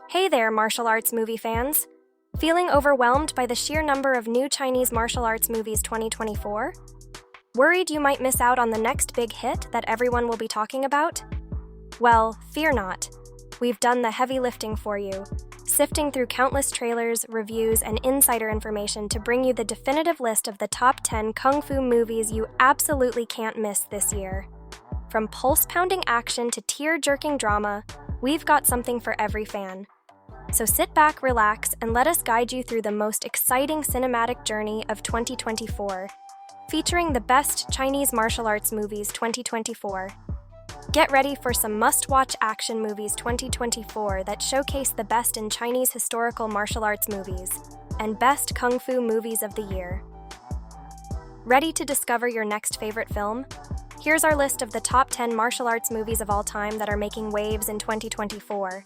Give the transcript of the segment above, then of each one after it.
Hey there, martial arts movie fans! Feeling overwhelmed by the sheer number of new Chinese martial arts movies 2024? Worried you might miss out on the next big hit that everyone will be talking about? Well, fear not. We've done the heavy lifting for you, sifting through countless trailers, reviews, and insider information to bring you the definitive list of the top 10 kung fu movies you absolutely can't miss this year. From pulse-pounding action to tear-jerking drama, we've got something for every fan. So sit back, relax, and let us guide you through the most exciting cinematic journey of 2024, featuring the best Chinese martial arts movies 2024. Get ready for some must-watch action movies 2024 that showcase the best in Chinese historical martial arts movies and best kung fu movies of the year. Ready to discover your next favorite film? Here's our list of the top 10 martial arts movies of all time that are making waves in 2024.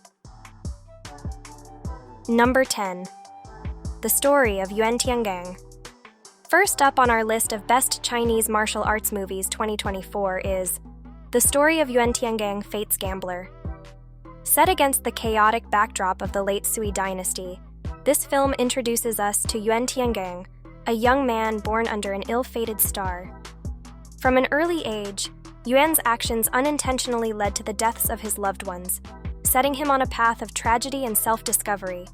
Number 10. The Story of Yuan Tiangang. First up on our list of best Chinese martial arts movies 2024 is The Story of Yuan Tiangang, Fate's Gambler. Set against the chaotic backdrop of the late Sui dynasty, this film introduces us to Yuan Tiangang, a young man born under an ill-fated star. From an early age, Yuan's actions unintentionally led to the deaths of his loved ones, setting him on a path of tragedy and self-discovery.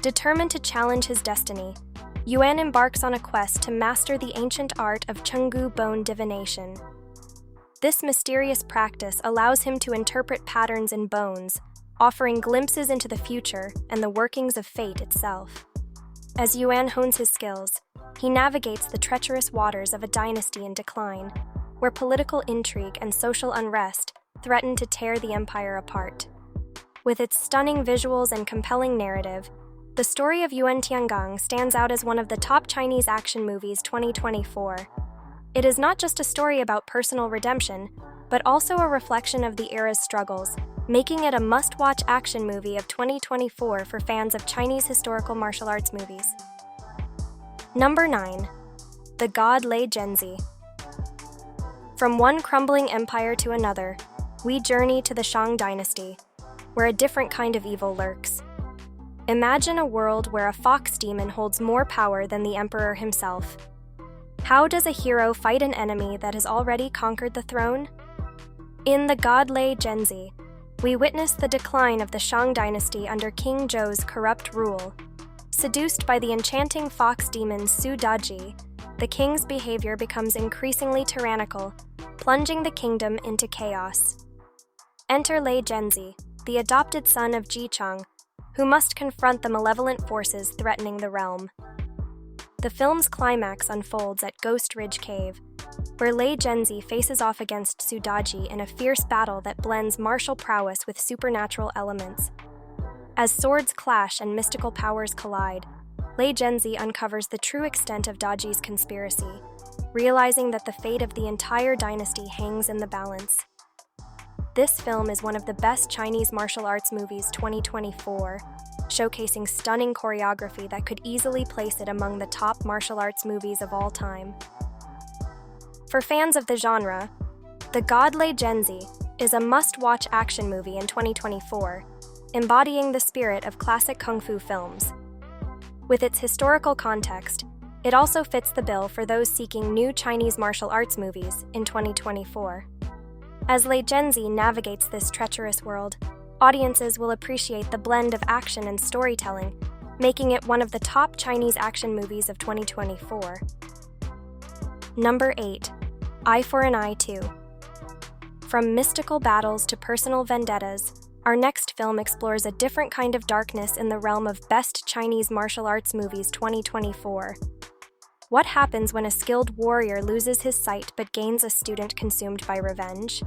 Determined to challenge his destiny, Yuan embarks on a quest to master the ancient art of Chenggu bone divination. This mysterious practice allows him to interpret patterns in bones, offering glimpses into the future and the workings of fate itself. As Yuan hones his skills, he navigates the treacherous waters of a dynasty in decline, where political intrigue and social unrest threaten to tear the empire apart. With its stunning visuals and compelling narrative, The Story of Yuan Tiangang stands out as one of the top Chinese action movies 2024. It is not just a story about personal redemption, but also a reflection of the era's struggles, making it a must-watch action movie of 2024 for fans of Chinese historical martial arts movies. Number 9. The God Lei Zhenzi. From one crumbling empire to another, we journey to the Shang dynasty, where a different kind of evil lurks. Imagine a world where a fox demon holds more power than the emperor himself. How does a hero fight an enemy that has already conquered the throne? In the God Lei Zhenzi, we witness the decline of the Shang dynasty under King Zhou's corrupt rule. Seduced by the enchanting fox demon Su Daji, the king's behavior becomes increasingly tyrannical, plunging the kingdom into chaos. Enter Lei Zhenzi, the adopted son of Ji Chang, who must confront the malevolent forces threatening the realm. The film's climax unfolds at Ghost Ridge Cave, where Lei Zhenzi faces off against Su Daji in a fierce battle that blends martial prowess with supernatural elements. As swords clash and mystical powers collide, Lei Zhenzi uncovers the true extent of Daji's conspiracy, realizing that the fate of the entire dynasty hangs in the balance. This film is one of the best Chinese martial arts movies 2024, showcasing stunning choreography that could easily place it among the top martial arts movies of all time. For fans of the genre, The God Lei Zhenzi is a must-watch action movie in 2024, embodying the spirit of classic kung fu films. With its historical context, it also fits the bill for those seeking new Chinese martial arts movies in 2024. As Lei Zhenzi navigates this treacherous world, audiences will appreciate the blend of action and storytelling, making it one of the top Chinese action movies of 2024. Number 8. Eye for an Eye 2. From mystical battles to personal vendettas, our next film explores a different kind of darkness in the realm of best Chinese martial arts movies 2024. What happens when a skilled warrior loses his sight but gains a student consumed by revenge?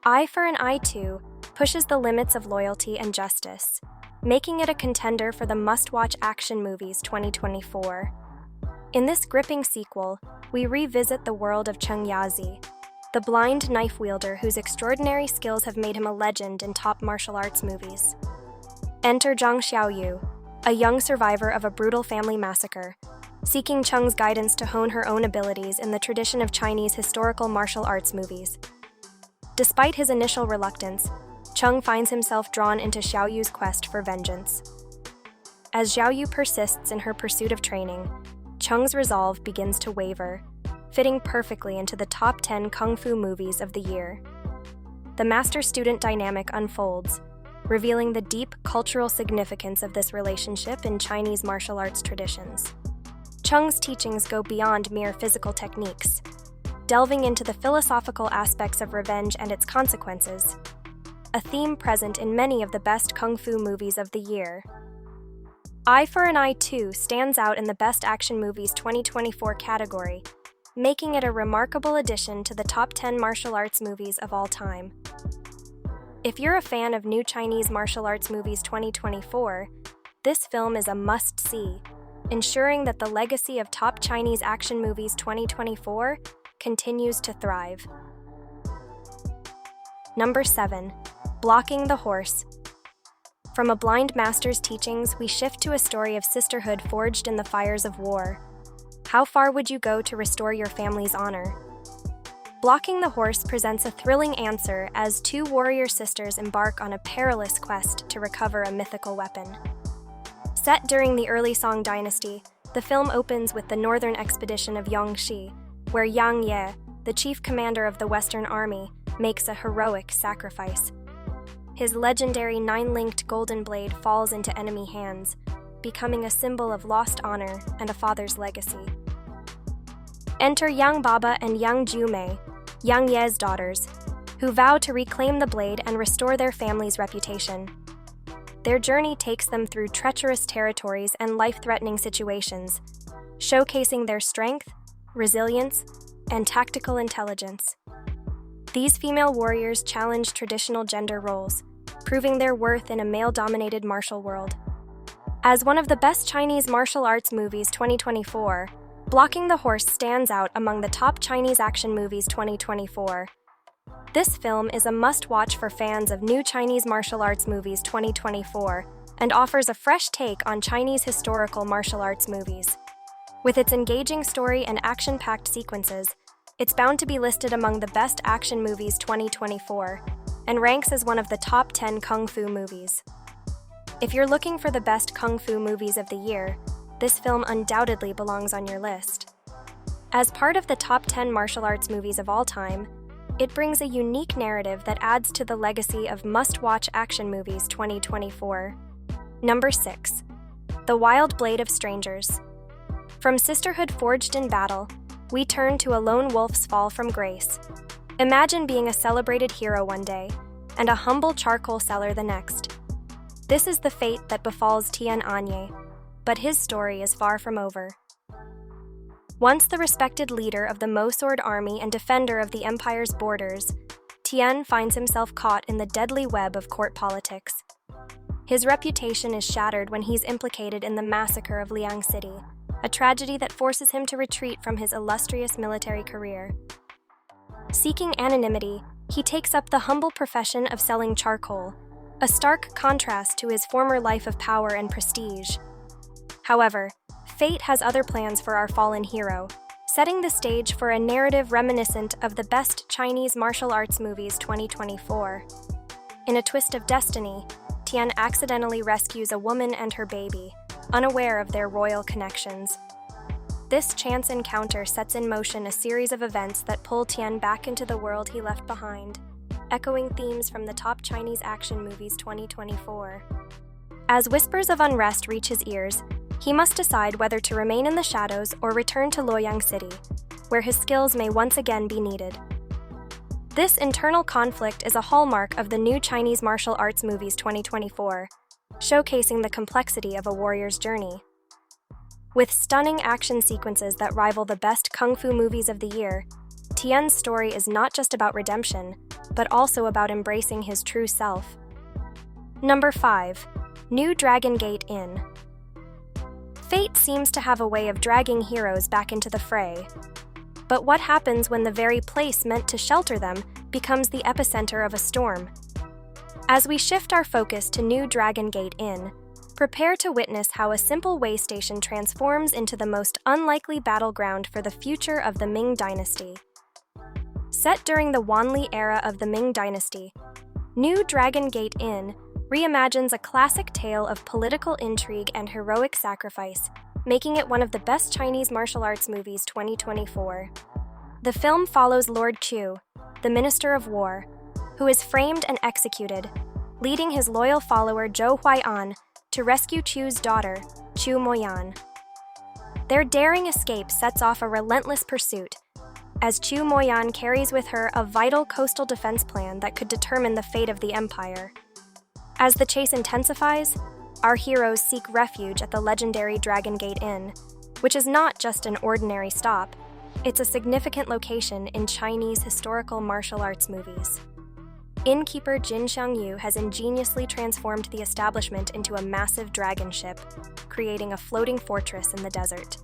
Eye for an Eye 2 pushes the limits of loyalty and justice, making it a contender for the must-watch action movies 2024. In this gripping sequel, we revisit the world of Cheng Yazi, the blind knife wielder whose extraordinary skills have made him a legend in top martial arts movies. Enter Zhang Xiaoyu, a young survivor of a brutal family massacre, seeking Cheng's guidance to hone her own abilities in the tradition of Chinese historical martial arts movies. Despite his initial reluctance, Cheng finds himself drawn into Xiaoyu's quest for vengeance. As Xiaoyu persists in her pursuit of training, Cheng's resolve begins to waver, fitting perfectly into the top 10 kung fu movies of the year. The master-student dynamic unfolds, revealing the deep cultural significance of this relationship in Chinese martial arts traditions. Cheng's teachings go beyond mere physical techniques, delving into the philosophical aspects of revenge and its consequences, a theme present in many of the best kung fu movies of the year. Eye for an Eye 2 stands out in the Best Action Movies 2024 category, making it a remarkable addition to the top 10 martial arts movies of all time. If you're a fan of new Chinese martial arts movies 2024, this film is a must-see, ensuring that the legacy of top Chinese action movies 2024 continues to thrive. Number 7. Blocking the Horse. From a blind master's teachings, we shift to a story of sisterhood forged in the fires of war. How far would you go to restore your family's honor? Blocking the Horse presents a thrilling answer as two warrior sisters embark on a perilous quest to recover a mythical weapon. Set during the early Song dynasty, the film opens with the northern expedition of Yongxi, where Yang Ye, the chief commander of the Western Army, makes a heroic sacrifice. His legendary 9-linked golden blade falls into enemy hands, becoming a symbol of lost honor and a father's legacy. Enter Yang Baba and Yang Jumei, Yang Ye's daughters, who vow to reclaim the blade and restore their family's reputation. Their journey takes them through treacherous territories and life-threatening situations, showcasing their strength, resilience, and tactical intelligence. These female warriors challenge traditional gender roles, proving their worth in a male-dominated martial world. As one of the best Chinese martial arts movies 2024, Blocking the Horse stands out among the top Chinese action movies 2024. This film is a must-watch for fans of new Chinese martial arts movies 2024 and offers a fresh take on Chinese historical martial arts movies. With its engaging story and action-packed sequences, it's bound to be listed among the best action movies 2024 and ranks as one of the top 10 kung fu movies. If you're looking for the best kung fu movies of the year, this film undoubtedly belongs on your list. As part of the top 10 martial arts movies of all time, it brings a unique narrative that adds to the legacy of must-watch action movies 2024. Number 6. The Wild Blade of Strangers. From sisterhood forged in battle, we turn to a lone wolf's fall from grace. Imagine being a celebrated hero one day, and a humble charcoal seller the next. This is the fate that befalls Tian Anye, but his story is far from over. Once the respected leader of the Mo-sword army and defender of the empire's borders, Tian finds himself caught in the deadly web of court politics. His reputation is shattered when he's implicated in the massacre of Liang City, a tragedy that forces him to retreat from his illustrious military career. Seeking anonymity, he takes up the humble profession of selling charcoal, a stark contrast to his former life of power and prestige. However, fate has other plans for our fallen hero, setting the stage for a narrative reminiscent of the best Chinese martial arts movies 2024. In a twist of destiny, Tian accidentally rescues a woman and her baby, unaware of their royal connections. This chance encounter sets in motion a series of events that pull Tian back into the world he left behind, echoing themes from the top Chinese action movies 2024. As whispers of unrest reach his ears, he must decide whether to remain in the shadows or return to Luoyang City, where his skills may once again be needed. This internal conflict is a hallmark of the new Chinese martial arts movies 2024, showcasing the complexity of a warrior's journey. With stunning action sequences that rival the best kung fu movies of the year, Tian's story is not just about redemption, but also about embracing his true self. Number 5. New Dragon Gate Inn. Fate seems to have a way of dragging heroes back into the fray. But what happens when the very place meant to shelter them becomes the epicenter of a storm? As we shift our focus to New Dragon Gate Inn, prepare to witness how a simple way station transforms into the most unlikely battleground for the future of the Ming Dynasty. Set during the Wanli era of the Ming Dynasty, New Dragon Gate Inn reimagines a classic tale of political intrigue and heroic sacrifice, making it one of the best Chinese martial arts movies 2024. The film follows Lord Chu, the Minister of War, who is framed and executed, leading his loyal follower Zhou Huai'an to rescue Chu's daughter, Chu Moyan. Their daring escape sets off a relentless pursuit, as Chu Moyan carries with her a vital coastal defense plan that could determine the fate of the empire. As the chase intensifies, our heroes seek refuge at the legendary Dragon Gate Inn, which is not just an ordinary stop, it's a significant location in Chinese historical martial arts movies. Innkeeper Jin Xiangyu has ingeniously transformed the establishment into a massive dragon ship, creating a floating fortress in the desert.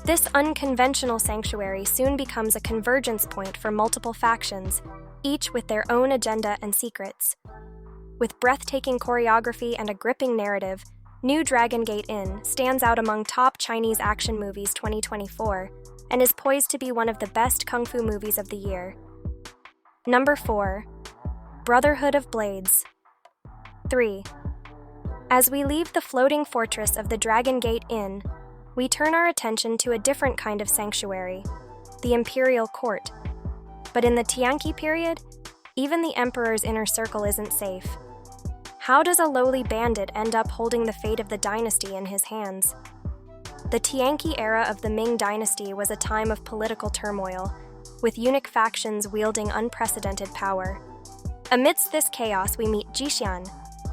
This unconventional sanctuary soon becomes a convergence point for multiple factions, each with their own agenda and secrets. With breathtaking choreography and a gripping narrative, New Dragon Gate Inn stands out among top Chinese action movies 2024 and is poised to be one of the best kung fu movies of the year. Number 4. Brotherhood of Blades. 3. As we leave the floating fortress of the Dragon Gate Inn, we turn our attention to a different kind of sanctuary, the imperial court. But in the Tianqi period, even the emperor's inner circle isn't safe. How does a lowly bandit end up holding the fate of the dynasty in his hands? The Tianqi era of the Ming dynasty was a time of political turmoil, with eunuch factions wielding unprecedented power. Amidst this chaos, we meet Jixian,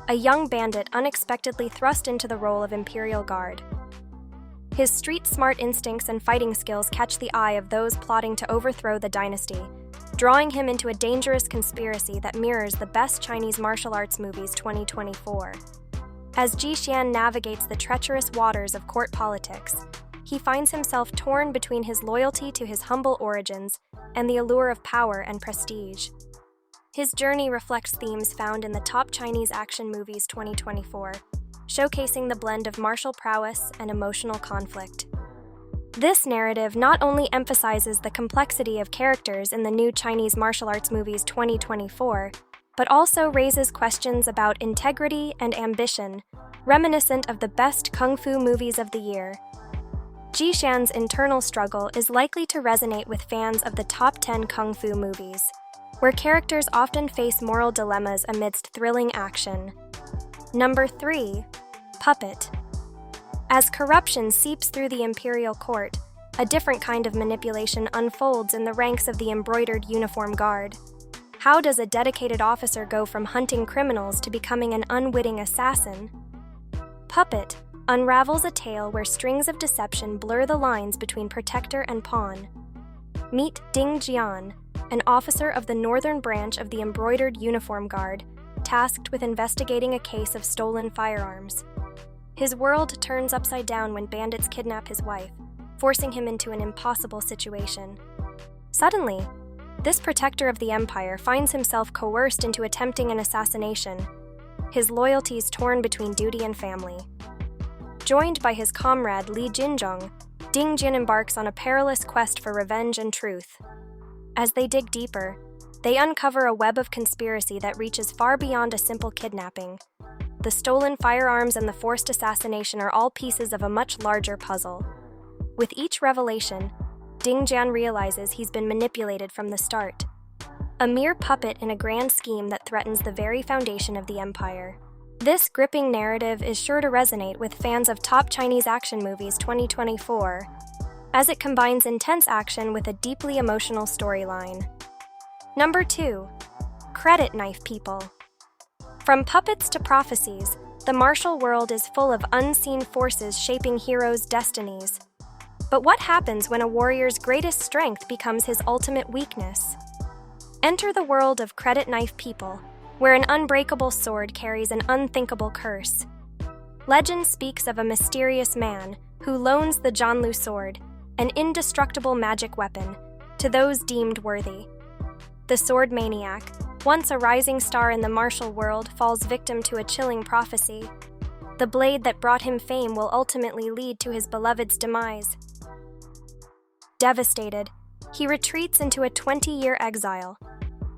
a young bandit unexpectedly thrust into the role of imperial guard. His street-smart instincts and fighting skills catch the eye of those plotting to overthrow the dynasty, drawing him into a dangerous conspiracy that mirrors the best Chinese martial arts movies 2024. As Jixian navigates the treacherous waters of court politics, he finds himself torn between his loyalty to his humble origins and the allure of power and prestige. His journey reflects themes found in the top Chinese action movies 2024, showcasing the blend of martial prowess and emotional conflict. This narrative not only emphasizes the complexity of characters in the new Chinese martial arts movies 2024, but also raises questions about integrity and ambition, reminiscent of the best kung fu movies of the year. Jixian's internal struggle is likely to resonate with fans of the top 10 kung fu movies, where characters often face moral dilemmas amidst thrilling action. Number 3. Puppet. As corruption seeps through the imperial court, a different kind of manipulation unfolds in the ranks of the embroidered uniform guard. How does a dedicated officer go from hunting criminals to becoming an unwitting assassin? Puppet unravels a tale where strings of deception blur the lines between protector and pawn. Meet Ding Jian, an officer of the northern branch of the embroidered uniform guard, tasked with investigating a case of stolen firearms. His world turns upside down when bandits kidnap his wife, forcing him into an impossible situation. Suddenly, this protector of the empire finds himself coerced into attempting an assassination, his loyalties torn between duty and family. Joined by his comrade Li Jinzhong, Ding Jin embarks on a perilous quest for revenge and truth. As they dig deeper, they uncover a web of conspiracy that reaches far beyond a simple kidnapping. The stolen firearms and the forced assassination are all pieces of a much larger puzzle. With each revelation, Ding Jian realizes he's been manipulated from the start, a mere puppet in a grand scheme that threatens the very foundation of the empire. This gripping narrative is sure to resonate with fans of top Chinese action movies 2024, as it combines intense action with a deeply emotional storyline. Number 2. Credit Knife People. From puppets to prophecies, the martial world is full of unseen forces shaping heroes' destinies. But what happens when a warrior's greatest strength becomes his ultimate weakness? Enter the world of Credit Knife People, where an unbreakable sword carries an unthinkable curse. Legend speaks of a mysterious man who loans the Zhanlu sword, an indestructible magic weapon, to those deemed worthy. The sword maniac, once a rising star in the martial world, falls victim to a chilling prophecy. The blade that brought him fame will ultimately lead to his beloved's demise. Devastated, he retreats into a 20-year exile,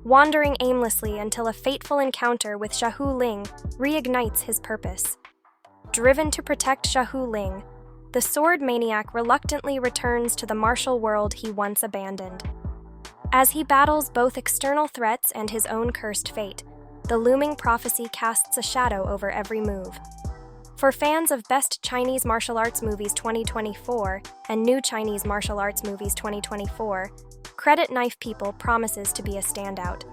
wandering aimlessly until a fateful encounter with Xiaohu Ling reignites his purpose. Driven to protect Xiaohu Ling, the sword maniac reluctantly returns to the martial world he once abandoned. As he battles both external threats and his own cursed fate, the looming prophecy casts a shadow over every move. For fans of Best Chinese Martial Arts Movies 2024 and New Chinese Martial Arts Movies 2024, Credit Knife People promises to be a standout.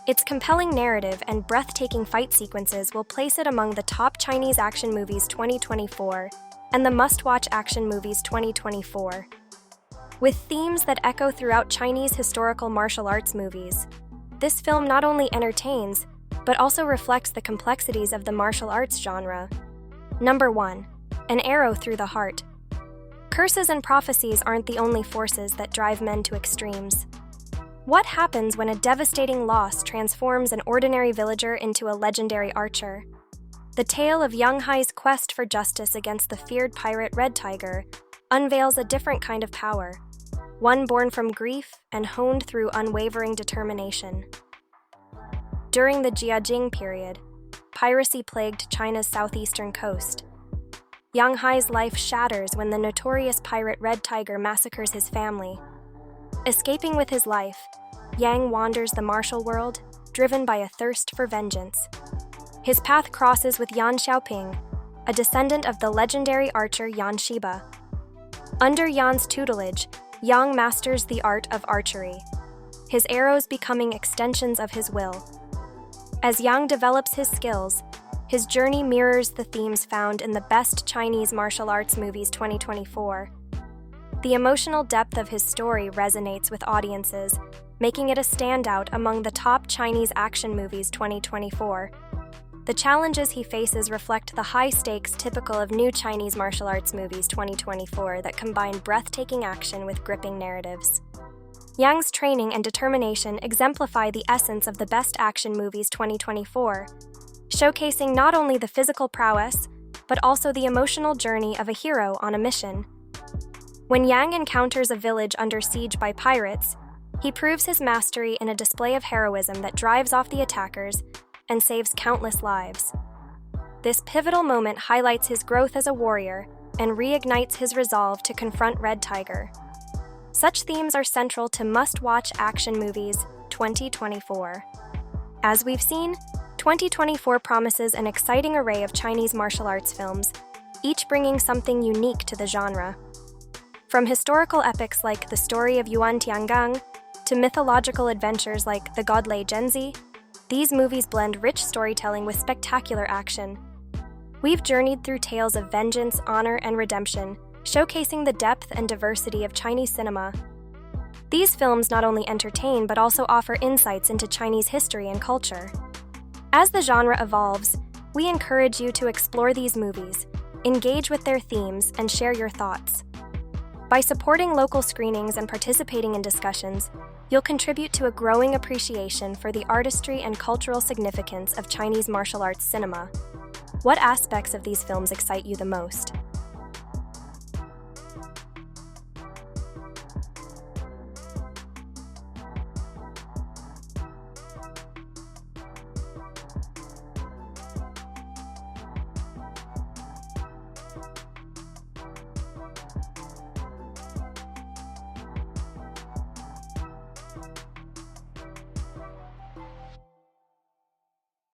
Its compelling narrative and breathtaking fight sequences will place it among the top Chinese action movies 2024 and the must-watch action movies 2024. With themes that echo throughout Chinese historical martial arts movies, this film not only entertains, but also reflects the complexities of the martial arts genre. Number 1. An Arrow Through the Heart. Curses and prophecies aren't the only forces that drive men to extremes. What happens when a devastating loss transforms an ordinary villager into a legendary archer? The tale of Yang Hai's quest for justice against the feared pirate Red Tiger unveils a different kind of power, one born from grief and honed through unwavering determination. During the Jiajing period, piracy plagued China's southeastern coast. Yang Hai's life shatters when the notorious pirate Red Tiger massacres his family. Escaping with his life, Yang wanders the martial world, driven by a thirst for vengeance. His path crosses with Yan Xiaoping, a descendant of the legendary archer Yan Shiba. Under Yan's tutelage, Yang masters the art of archery, his arrows becoming extensions of his will. As Yang develops his skills, his journey mirrors the themes found in the Best Chinese Martial Arts Movies 2024. The emotional depth of his story resonates with audiences, making it a standout among the top Chinese action movies 2024. The challenges he faces reflect the high stakes typical of New Chinese Martial Arts Movies 2024 that combine breathtaking action with gripping narratives. Yang's training and determination exemplify the essence of the Best Action Movies 2024, showcasing not only the physical prowess, but also the emotional journey of a hero on a mission. When Yang encounters a village under siege by pirates, he proves his mastery in a display of heroism that drives off the attackers and saves countless lives. This pivotal moment highlights his growth as a warrior and reignites his resolve to confront Red Tiger. Such themes are central to must-watch action movies 2024. As we've seen, 2024 promises an exciting array of Chinese martial arts films, each bringing something unique to the genre. From historical epics like The Story of Yuan Tiangang to mythological adventures like the God Lei Zhenzi, these movies blend rich storytelling with spectacular action. We've journeyed through tales of vengeance, honor, and redemption, showcasing the depth and diversity of Chinese cinema. These films not only entertain but also offer insights into Chinese history and culture. As the genre evolves, we encourage you to explore these movies, engage with their themes, and share your thoughts. By supporting local screenings and participating in discussions, you'll contribute to a growing appreciation for the artistry and cultural significance of Chinese martial arts cinema. What aspects of these films excite you the most?